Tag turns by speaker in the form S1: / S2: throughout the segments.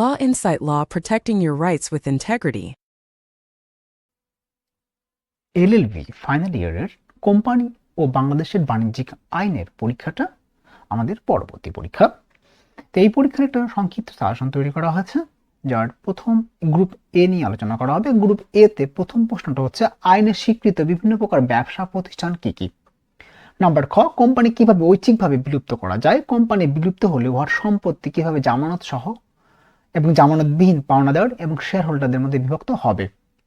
S1: Law Insight Law, protecting your rights with integrity.
S2: LLB final ইয়ারের company ও বাংলাদেশের বাণিজ্যিক আইনের পরীক্ষাটা আমাদের পরবর্তী পরীক্ষা। তো এই পরীক্ষার একটা সংক্ষিপ্ত সাজেশন তৈরি করা হয়েছে, যার প্রথম গ্রুপ এ নিয়ে আলোচনা করা হবে। গ্রুপ এ তে প্রথম প্রশ্নটা হচ্ছে আইনের স্বীকৃত বিভিন্ন প্রকার ব্যবসা প্রতিষ্ঠান কি কি। নাম্বার খ, কোম্পানি কিভাবে ঐচ্ছিকভাবে বিলুপ্ত করা যায়। কোম্পানি বিলুপ্ত হলে উহার সম্পত্তি কিভাবে জামানত সহ এবং জামানতবিহীন পাওনাদার এবং শেয়ার হোল্ডারদের মধ্যে বিভক্ত হবে।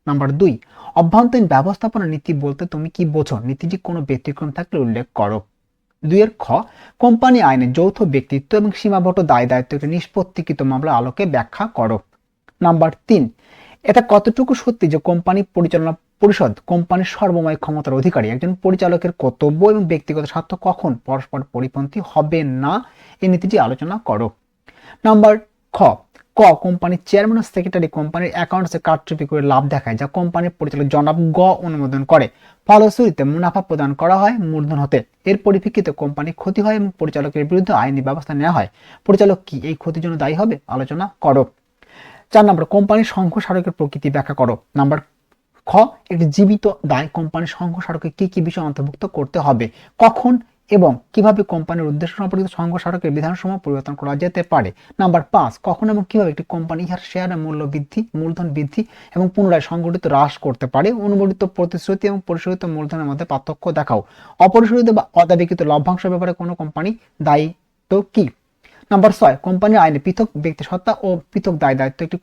S2: নাম্বার 2, অভ্যন্তরীণ ব্যবস্থাপনা নীতি বলতে তুমি কি বোঝো, নীতিটি কোনো ব্যতিক্রম থাকলে উল্লেখ করো। 2 এর খ, কোম্পানি আইনে যৌথ ব্যক্তিত্ব এবং সীমাবদ্ধ দায় দায়িত্ব একটি নিষ্পত্তিকৃত মামলার আলোকে ব্যাখ্যা করো। নাম্বার 3, এটা কতটুকু সত্যি যে কোম্পানি পরিচালনা পরিষদ কোম্পানির সর্বময় ক্ষমতার অধিকারী। একজন পরিচালকের কর্তব্য এবং ব্যক্তিগত স্বার্থ কখন পরস্পর পরিপন্থী হবে না, এই নীতিটি আলোচনা করো। নাম্বার খ, কোম্পানির চেয়ারম্যান ও সেক্রেটারি কোম্পানির অ্যাকাউন্টসে কারচুপি করে লাভ দেখায়, যা কোম্পানির পরিচালক জনাব গ অনুমোদন করে। ফলশ্রুতিতে মুনাফা প্রদান করা হয় মূলধন হতে। এর পরিপ্রেক্ষিতে কোম্পানি ক্ষতি হয় এবং পরিচালকের বিরুদ্ধে আইনি ব্যবস্থা নেওয়া হয়। পরিচালক কি এই ক্ষতির জন্য দায়ী হবে, আলোচনা করো। 4 নম্বর, কোম্পানির সংঘ স্মারকের প্রকৃতি ব্যাখ্যা করো। নাম্বার খ, একটি জীবিত দায় কোম্পানির সংঘ স্মারকে কি কি বিষয় অন্তর্ভুক্ত করতে হবে, কখন এবং কিভাবে কোম্পানির উদ্দেশ্য সম্পর্কিত সংঘ স্মারকের বিধানসমূহ পরিবর্তন করা যেতে পারে। নাম্বার 5, কখন এবং কিভাবে একটি কোম্পানি ইহার শেয়ারের মূলধন বৃদ্ধি এবং পুনরায় সংগঠিত হ্রাস করতে পারে। অনুমোদিত প্রতিশ্রুতি এবং পরিশোধিত মূলধনের মধ্যে পার্থক্য দেখাও। অপরিশোধিত বা অদাবিকৃত লভ্যাংশের ব্যাপারে কোনো কোম্পানি দায়িত্ব কি। নাম্বার 6, কোম্পানির আইনে পৃথক ব্যক্তিসত্তা ও পৃথক দায় দায়িত্ব একটি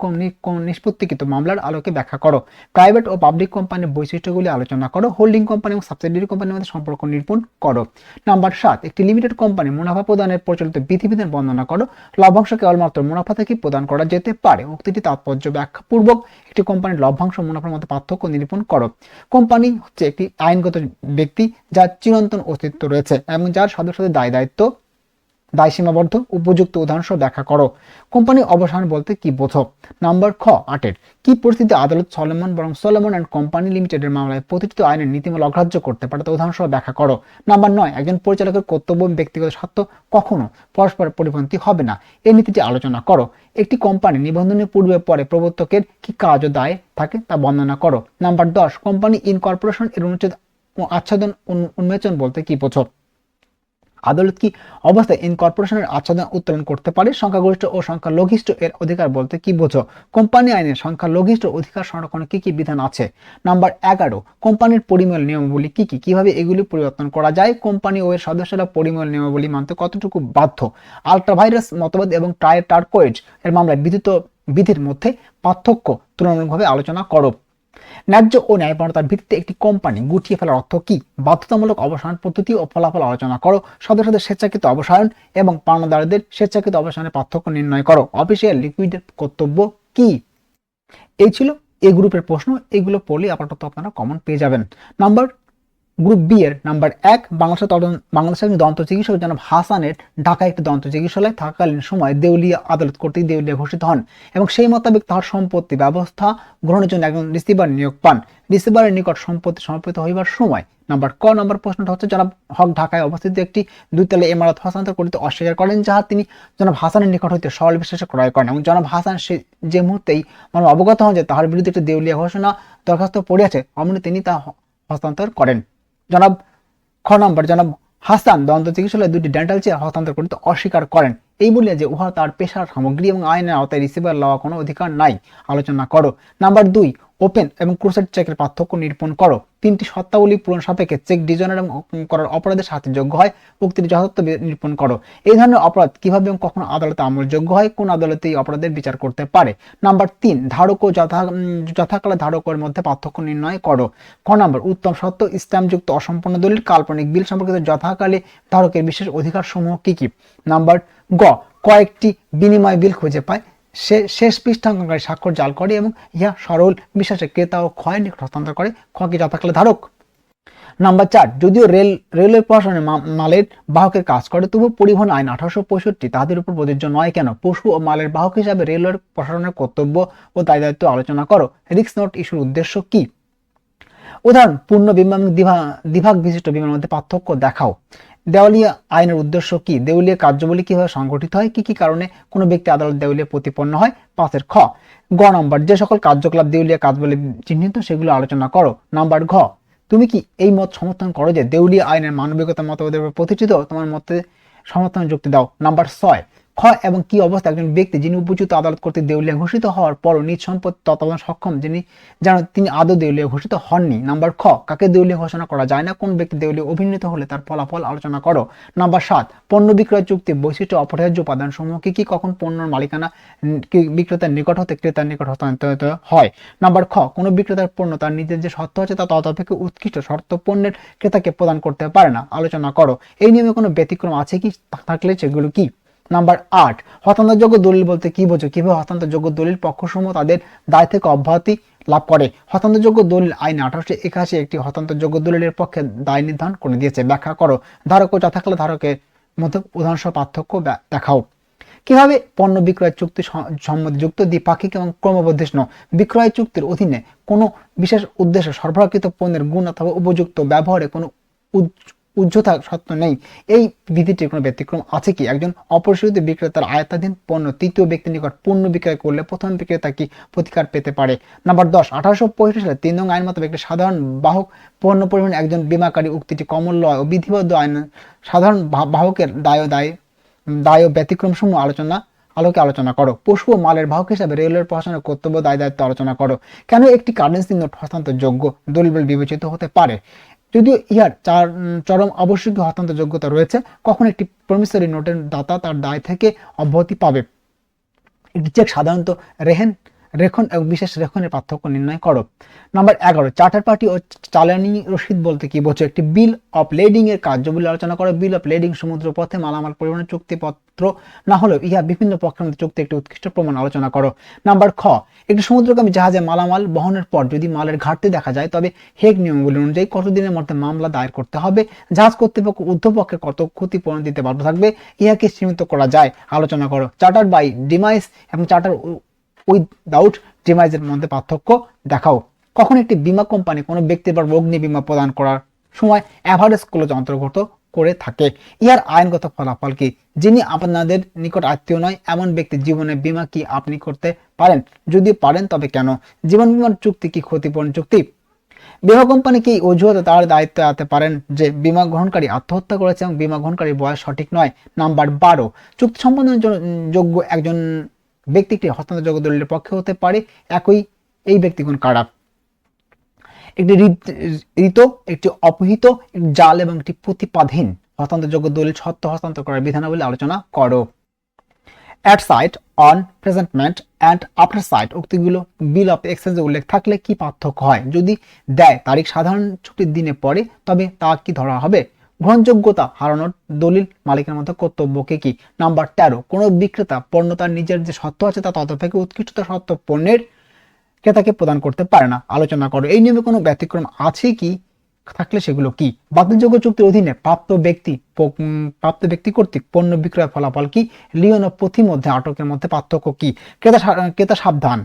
S2: নিষ্পত্তিকৃত মামলার আলোকে ব্যাখ্যা করো। প্রাইভেট ও পাবলিক কোম্পানির বৈশিষ্ট্যগুলি আলোচনা করো। হোল্ডিং কোম্পানি এবং সাবসিডিয়ারি কোম্পানির মধ্যে সম্পর্ক নিরূপণ করো। নাম্বার 7, একটি লিমিটেড কোম্পানি মুনাফা প্রদানের প্রচলিত বিধিবিধান বর্ণনা করো। লভ্যাংশ কেবলমাত্র মুনাফা থেকে প্রদান করা যেতে পারে। উক্তিটি তাৎপর্য ব্যাখ্যাপূর্বক একটি কোম্পানির লভ্যাংশ মুনাফার মধ্যে পার্থক্য নিরূপণ করো। কোম্পানি হচ্ছে একটি আইনগত ব্যক্তি যার চিরন্তন অস্তিত্ব রয়েছে এবং যার সদস্যদের দায় সীমাবদ্ধ। উপযুক্ত উদাহরণসহ ব্যাখ্যা করো। কোম্পানি অবসান বলতে কি বোঝো। নাম্বার খ, 8 কি পরিস্থিতিতে আদালত সলোমন অ্যান্ড কোম্পানি লিমিটেডের মামলায় প্রতিষ্ঠিত আইনের নীতিমালা অগ্রাহ্য করতে পারে, তা উদাহরণসহ ব্যাখ্যা করো। নাম্বার 9, একজন পরিচালকের কর্তব্য এবং ব্যক্তিগত স্বার্থ কখনো পরস্পর পরিপন্থী হবে না, এই নীতিটি আলোচনা করো। একটি কোম্পানি নিবন্ধনের পূর্বে পরে প্রবর্তকের কি কাজ ও দায় থাকে তা বর্ণনা করো। নাম্বার 10, কোম্পানি ইনকর্পোরেশন এর অনুচ্ছেদ আচ্ছাদন উন্মোচন বলতে কি বোঝো। আদালত কি অবস্থায় ইনকর্পোরেশনের আচ্ছাদন উত্তোলন করতে পারে। সংখ্যাগরিষ্ঠ ও সংখ্যালঘিষ্ঠ এর অধিকার বলতে কি বোঝো। কোম্পানি আইনের সংখ্যালঘিষ্ঠ অধিকার সংরক্ষণে কি কি বিধান আছে। নাম্বার 11, কোম্পানির পরিমল নিয়মাবলী কি কি, কিভাবে এগুলি পরিবর্তন করা যায়। কোম্পানি ও এর সদস্যরা পরিমল নিয়মাবলী মানতে কতটুকু বাধ্য। আল্ট্রাভাইরাস মতবাদ এবং টার্কোয়েজ এর মামলায় বিধিত বিধির মধ্যে পার্থক্য তুলনামূলকভাবে আলোচনা করো। ন্যায্য ও ন্যায়পরতার ভিত্তিতে একটি কোম্পানি গুটিয়ে ফেলার অর্থ কি। বাধ্যতামূলক অবসান পদ্ধতি ও ফলাফল আলোচনা করো। সদস্যদের স্বেচ্ছাকৃত অবসায়ন এবং পাওনাদারদের স্বেচ্ছাকৃত অবসানের পার্থক্য নির্ণয় করো। অফিসিয়াল লিকুইডের কর্তব্য কি। এই ছিল এই গ্রুপের প্রশ্ন। এগুলো পড়লে আপাতত আপনারা কমন পেয়ে যাবেন। গ্রুপ বি এর নাম্বার 1, বাংলাদেশের একজন দন্ত চিকিৎসক জনাব হাসানের ঢাকায় একটি দন্ত চিকিৎসালয় থাকাকালীন সময় দেউলিয়া আদালত কর্তৃক দেউলিয়া ঘোষিত হন এবং সেই মোতাবেক তার সম্পত্তি ব্যবস্থা গ্রহণের জন্য একজন রিসিভার নিয়োগ পান। রিসিভারের নিকট সম্পত্তি সমর্পিত হইবার সময় নাম্বার ক নম্বর প্রশ্নটা হচ্ছে, জনাব হক ঢাকায় অবস্থিত একটি 2 তলা ইমারত হস্তান্তর করিতে অস্বীকার করেন, যাহা তিনি জনাব হাসানের নিকট হইতে সরল বিশ্বাসে ক্রয় করেন এবং জনাব হাসান যে মুহূর্তেই অবগত হন যে তাহার বিরুদ্ধে একটি দেউলিয়া ঘোষণা দরখাস্ত পড়িয়াছে, অমনি তিনি তা হস্তান্তর করেন। খ নম্বর, জনাব হাসান দন্ত চিকিৎসালয়ে 2টি ডেন্টাল চেয়ার হস্তান্তর করিতে অস্বীকার করেন, এই বলিয়া যে উহা তার পেশার সামগ্রী এবং আইনের আওতায় রিসিভার লওয়া কোনো অধিকার নাই, আলোচনা করো। নাম্বার 2, ওপেন এবং ক্রোসেড চেকের পার্থক্য নিরূপণ করো। 3টি শর্তাবলী পূরণ সাপেক্ষে চেক ডিজনার এবং করার অপরাধের শাস্তির যোগ্য হয়, উক্তিটি যথার্থ নিরূপণ করো। এই ধরনের অপরাধ কিভাবে এবং কখন আদালতে আমলযোগ্য হয়, কোন আদালতে এই অপরাধের বিচার করতে পারে। নাম্বার 3, ধারক ও যথাকালে ধারকের মধ্যে পার্থক্য নির্ণয় করো। ক নম্বর, উত্তম সত্য, স্ট্যাম্পযুক্ত অসম্পূর্ণ দলিল, কাল্পনিক বিল সম্পর্কিত যথাকালে ধারকের বিশেষ অধিকার সমূহ কি কি। নাম্বার গ, কয়েকটি বিনিময় বিল খুঁজে পায়, সে শেষ পৃষ্ঠাঙ্কনকারী স্বাক্ষর জাল করে এবং ইহা সরল বিশ্বাসে ক্রেতা ও ক্ষয়ের নিকট হস্তান্তর করে, খ কি যথাকালে ধারক। নাম্বার 4, যদিও রেলওয়ে প্রশাসনের মালের বাহকের কাজ করে, তবু পরিবহন আইন 1865 তাদের উপর প্রযোজ্য নয় কেন। পশু ও মালের বাহক হিসাবে রেলওয়ে প্রশাসনের কর্তব্য ও দায় দায়িত্ব আলোচনা করো। রিস্ক নোট ইস্যুর উদ্দেশ্য কি। উদাহরণ, পূর্ণ বিমান দ্বিভাগ বিশিষ্ট বিমানের মধ্যে পার্থক্য দেখাও। দেওয়ালিয়া আইনের উদ্দেশ্য কি? দেউলিয়া কার্যাবলী কিভাবে সংগঠিত হয়? কি কি কারণে কোনো ব্যক্তি আদালত দেউলিয়া প্রতিপন্ন হয়? 5 খ। গ নম্বর, যে সকল কার্যকলাপ দেউলিয়া কাজ বলে চিহ্নিত সেগুলো আলোচনা করো। নাম্বার ঘ, তুমি কি এই মত সমর্থন করো যে দেউলিয়া আইনের মানবিকতা মতবাদের উপর প্রতিষ্ঠিত? তোমার মতে সমর্থন যুক্তি দাও। নাম্বার 6 খ, এবং কি অবস্থা একজন ব্যক্তি যিনি উপযুক্ত আদালত কর্তৃক দেউলিয়া ঘোষিত হওয়ার পরও নিজ সম্পত্তি তত্ত্বাবধান সক্ষম যেন তিনি আদৌ দেউলিয়া ঘোষিত হননি? নাম্বার খ, কাকে দেউলিয়া ঘোষণা করা যায় না? কোন ব্যক্তি দেউলিয়া অভিনীত হলে তার ফলাফল আলোচনা করো। নাম্বার 7 পণ্য বিক্রয় চুক্তি বৈশিষ্ট্য অপরিহার্য উপাদান সমূহ কি কি? কখন পণ্যের মালিকানা বিক্রেতার নিকট হতে ক্রেতার নিকট হস্তান্তরিত হয়? নাম্বার খ, কোন বিক্রেতার পণ্য তার নিজের যে সত্য আছে তা তদপেক্ষা উৎকৃষ্ট শর্ত পণ্যের ক্রেতাকে প্রদান করতে পারে না? আলোচনা করো। এই নিয়মে কোনো ব্যতিক্রম আছে কি? থাকলে সেগুলো কি? নাম্বার 8 হস্তান্তরযোগ্য দলিল বলতে কি বোঝো? কিভাবে হস্তান্তরযোগ্য দলিল পক্ষসমূহ তাদের দায় থেকে অব্যাহতি লাভ করে? হস্তান্তরযোগ্য দলিল আইন 1881 একটি হস্তান্তরযোগ্য দলিলের পক্ষে দায় নির্ধারণ করে দিয়েছে। ব্যাখ্যা করো। ধারক ও যথাকালে ধারকের মধ্যে উদাহরণসহ পার্থক্য দেখাও। কিভাবে পণ্য বিক্রয় চুক্তি সম্মতিযুক্ত, দ্বিপাক্ষিক এবং ক্রমবর্ধিষ্ণ? বিক্রয় চুক্তির অধীনে কোনো বিশেষ উদ্দেশ্যে সরবরাহকৃত পণ্যের গুণ অথবা উপযুক্ত ব্যবহারে কোনো উজ্জ্বতা সত্য নেই। এই বিধিটির কোনো ব্যতিক্রম আছে কি? একজন অপরিশোধিত বিক্রেতার আয়ত্তাধীন পণ্য তৃতীয় ব্যক্তির নিকট পণ্য বিক্রয় করলে প্রথম বিক্রেতা কি প্রতিকার পেতে পারে? নাম্বার 10 1865 সালে 3 নং আইন মতো একটি সাধারণ বাহক পণ্য পরিবহন একজন বীমাকারী উক্তিটি কমন ল ও বিধিবদ্ধ আইন সাধারণ বাহকের দায় ও ব্যতিক্রম সমূহ আলোচনা করো। পশু ও মালের বাহক হিসাবে রেলের প্রশাসনের কর্তব্য দায় দায়িত্ব আলোচনা করো। কেন একটি কারেন্সি নোট হস্তান্তরযোগ্য দলিল বলে বিবেচিত হতে পারে? যদিও ইহার চরম আবশ্যকীয় হস্তান্তর যোগ্যতা রয়েছে, কখন একটি প্রমিসরি নোটের দাতা তার দায় থেকে অব্যাহতি পাবে? একটি চেক সাধারণত রেখন এবং বিশেষ রেখনের পার্থক্য নির্ণয় করো। নাম্বার 11 চার্টার পার্টি ও চালানি রসিদ বলতে কি বোঝো? একটি বিল অফ লেডিং এর কার্যবলী আলোচনা করো। বিল অফ লেডিং সমুদ্র পথে মালামাল পরিবহনের চুক্তিপত্র না হলেও ইহা বিভিন্ন পক্ষের মধ্যে চুক্তি একটি উৎকৃষ্ট প্রমাণ আলোচনা করো। নাম্বার খ, একটি সমুদ্রগামী জাহাজে মালামাল বহনের পর যদি মালের ঘাটতি দেখা যায় তবে হেগ নিয়মগুলি অনুযায়ী কতদিনের মধ্যে মামলা দায়ের করতে হবে? জাহাজ কর্তৃপক্ষ ঊর্ধ্বপক্ষের কত ক্ষতিপূরণ দিতে বাধ্য থাকবে? ইহাকে সীমিত করা যায়? আলোচনা করো। চার্টার বাই ডিমাইস এবং চার্টার উইদাউট ডিমাইজের মধ্যে পার্থক্য দেখাও। কখন একটি বীমা কোম্পানি কোনো ব্যক্তির বা অগ্নি বীমা প্রদান করার সময় এভারেজ ক্লোজ অন্তর্গত করে থাকে? ইহার আইনগত ফলাফল কি? যিনি আপনাদের নিকট আত্মীয় নয় এমন ব্যক্তির জীবনের বীমা কি আপনি করতে পারেন? যদি পারেন তবে কেন? জীবন বীমার চুক্তি কি ক্ষতিপূরণ চুক্তি? বীমা কোম্পানি কি অজুহাতে তার দায়িত্বে আনতে পারেন যে বীমা গ্রহণকারী আত্মহত্যা করেছে এবং বীমা গ্রহণকারীর বয়স সঠিক নয়? নাম্বার 12 চুক্তি সম্পাদনের যোগ্য একজন ব্যক্তি একটি হস্তান্তরযোগ্য দলিলের পক্ষে হতে পারে এই ব্যক্তিগণ কারা? একটি ঋত, একটি অপহিত, একটি জাল এবং একটি প্রতিপাদহীন হস্তান্তরযোগ্য দলিল সত্য হস্তান্তর করার বিধানাবলী আলোচনা করো। At sight, on, presentment and after sight উক্তিগুলো বিল অফ এক্সচেঞ্জে উল্লেখ থাকলে কি পার্থক্য হয়? যদি দেয় তারিখ সাধারণ ছুটির দিনে পড়ে তবে তা কি ধরা হবে? গ্রহণযোগ্যতা হারানোর দলিল মালিকের মধ্যে কর্তব্যকে কি? নাম্বার 13 কোনো বিক্রেতা পণ্য তার নিজের যে সত্য আছে তা ততপেক্ষা উৎকৃষ্টতা সত্য পণ্যের ক্রেতাকে প্রদান করতে পারে না? আলোচনা করো। এই নিয়মে কোনো ব্যতিক্রম আছে কি? থাকলে সেগুলো কি? বাতিলযোগ্য চুক্তির অধীনে প্রাপ্ত ব্যক্তি কর্তৃক পণ্য বিক্রয়ের ফলাফল কি? লিওন ও পথি মধ্যে আটকের মধ্যে পার্থক্য কি? ক্রেতা সাবধান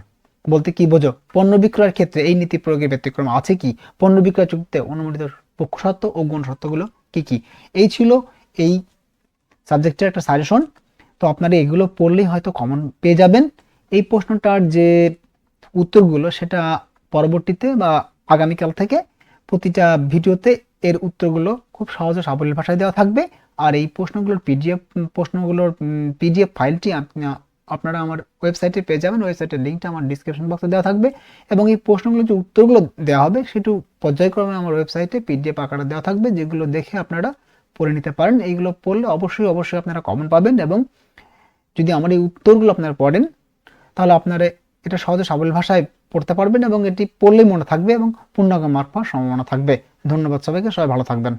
S2: বলতে কি বোঝো? পণ্য বিক্রয়ের ক্ষেত্রে এই নীতি প্রয়োগের ব্যতিক্রম আছে কি? পণ্য বিক্রয় চুক্তিতে অনুমোদিত পক্ষসত্ত্ব ও গৌণ সত্ত্বগুলো কি কি? এই ছিল এই সাবজেক্টের একটা সাজেশন। তো আপনারা এগুলো পড়লেই হয়তো কমন পেয়ে যাবেন। এই প্রশ্নটার যে উত্তরগুলো সেটা পরবর্তীতে বা আগামীকাল থেকে প্রতিটা ভিডিওতে এর উত্তরগুলো খুব সহজ ও সাবলীল ভাষায় দেওয়া থাকবে। আর এই প্রশ্নগুলোর পিডিএফ ফাইলটি আপনারা আমার ওয়েবসাইটে পেয়ে যাবেন। ওয়েবসাইটের লিঙ্কটা আমার ডিসক্রিপশন বক্সে দেওয়া থাকবে এবং এই প্রশ্নগুলোর যে উত্তরগুলো দেওয়া হবে সেটু পর্যায়ক্রমে আমার ওয়েবসাইটে পিডিএফ আকারে দেওয়া থাকবে, যেগুলো দেখে আপনারা পড়ে নিতে পারেন। এইগুলো পড়লে অবশ্যই আপনারা কমন পাবেন এবং যদি আমার এই উত্তরগুলো আপনারা পড়েন তাহলে আপনারা এটা সহজে সাবলীল ভাষায় পড়তে পারবেন এবং এটি পড়লেই মনে থাকবে এবং পূর্ণাঙ্গ মার্ক পাওয়ার সম্ভাবনা থাকবে। ধন্যবাদ সবাইকে, সবাই ভালো থাকবেন।